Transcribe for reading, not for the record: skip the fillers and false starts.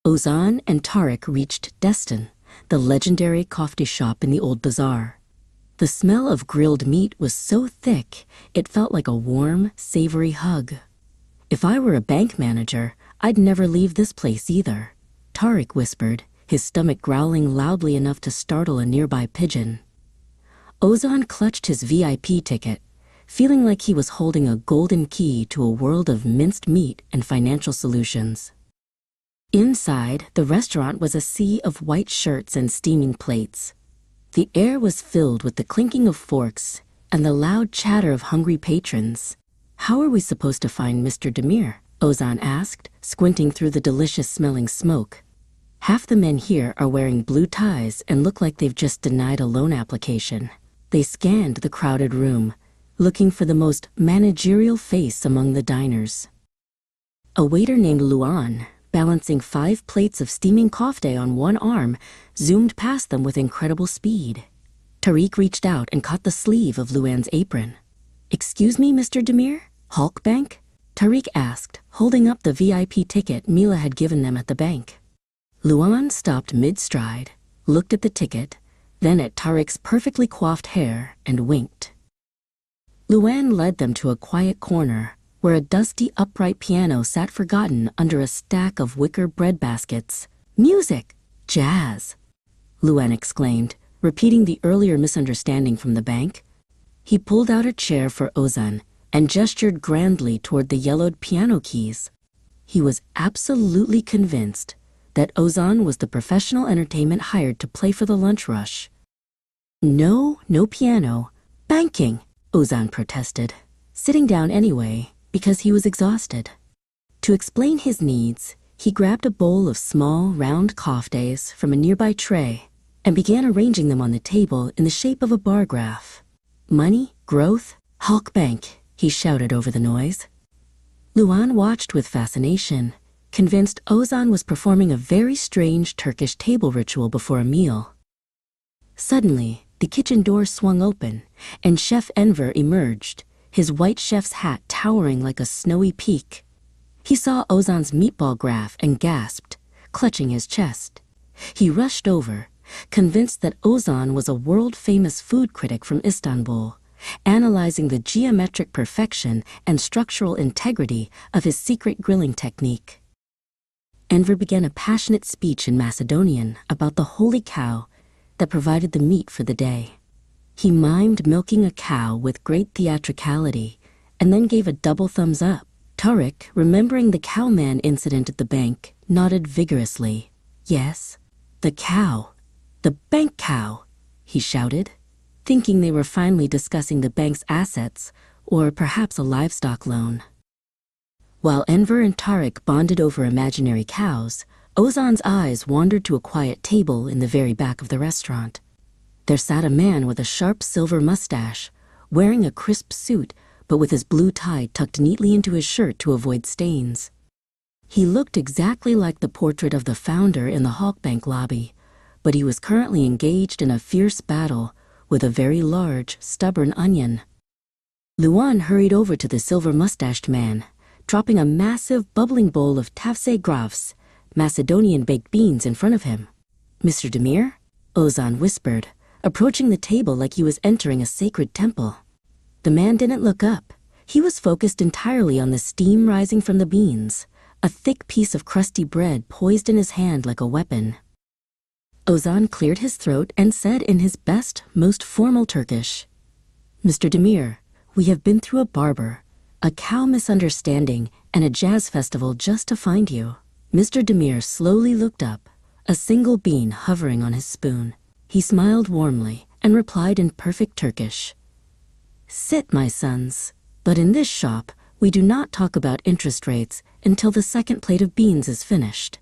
Ozan and Tarek reached Destin, the legendary kofte shop in the old bazaar. The smell of grilled meat was so thick, it felt like a warm, savory hug. "If I were a bank manager, I'd never leave this place either," Tarek whispered, his stomach growling loudly enough to startle a nearby pigeon. Ozan clutched his VIP ticket, feeling like he was holding a golden key to a world of minced meat and financial solutions. Inside, the restaurant was a sea of white shirts and steaming plates. The air was filled with the clinking of forks and the loud chatter of hungry patrons. "How are we supposed to find Mr. Demir?" Ozan asked, squinting through the delicious-smelling smoke. "Half the men here are wearing blue ties and look like they've just denied a loan application." They scanned the crowded room, looking for the most managerial face among the diners. A waiter named Luan, balancing 5 plates of steaming kofte on one arm, zoomed past them with incredible speed. Tariq reached out and caught the sleeve of Luan's apron. "Excuse me, Mr. Demir? Hulk Bank?" Tariq asked, holding up the VIP ticket Mila had given them at the bank. Luan stopped mid-stride, looked at the ticket, then at Tariq's perfectly coiffed hair, and winked. Luan led them to a quiet corner, where a dusty upright piano sat forgotten under a stack of wicker bread baskets. "Music! Jazz!" Luan exclaimed, repeating the earlier misunderstanding from the bank. He pulled out a chair for Ozan and gestured grandly toward the yellowed piano keys. He was absolutely convinced that Ozan was the professional entertainment hired to play for the lunch rush. No piano. Banking, Ozan protested, sitting down anyway because he was exhausted. To explain his needs, he grabbed a bowl of small, round koftes from a nearby tray and began arranging them on the table in the shape of a bar graph. "Money, growth, Hulk Bank," he shouted over the noise. Luan watched with fascination, convinced Ozan was performing a very strange Turkish table ritual before a meal. Suddenly, the kitchen door swung open, and Chef Enver emerged, his white chef's hat towering like a snowy peak. He saw Ozan's meatball graph and gasped, clutching his chest. He rushed over, convinced that Ozan was a world-famous food critic from Istanbul, analyzing the geometric perfection and structural integrity of his secret grilling technique. Enver began a passionate speech in Macedonian about the holy cow that provided the meat for the day. He mimed milking a cow with great theatricality and then gave a double thumbs up. Tariq, remembering the cowman incident at the bank, nodded vigorously. "Yes, the cow. The bank cow," he shouted, thinking they were finally discussing the bank's assets or perhaps a livestock loan. While Enver and Tariq bonded over imaginary cows, Ozan's eyes wandered to a quiet table in the very back of the restaurant. There sat a man with a sharp silver mustache, wearing a crisp suit, but with his blue tie tucked neatly into his shirt to avoid stains. He looked exactly like the portrait of the founder in the Hulk Bank lobby, but he was currently engaged in a fierce battle with a very large, stubborn onion. Luan hurried over to the silver-mustached man, dropping a massive, bubbling bowl of tafse grafs, Macedonian baked beans, in front of him. "Mr. Demir?" Ozan whispered, approaching the table like he was entering a sacred temple. The man didn't look up. He was focused entirely on the steam rising from the beans, a thick piece of crusty bread poised in his hand like a weapon. Ozan cleared his throat and said in his best, most formal Turkish, "Mr. Demir, we have been through a barber, a cow misunderstanding, and a jazz festival just to find you." Mr. Demir slowly looked up, a single bean hovering on his spoon. He smiled warmly and replied in perfect Turkish, "Sit, my sons, but in this shop we do not talk about interest rates until the second plate of beans is finished."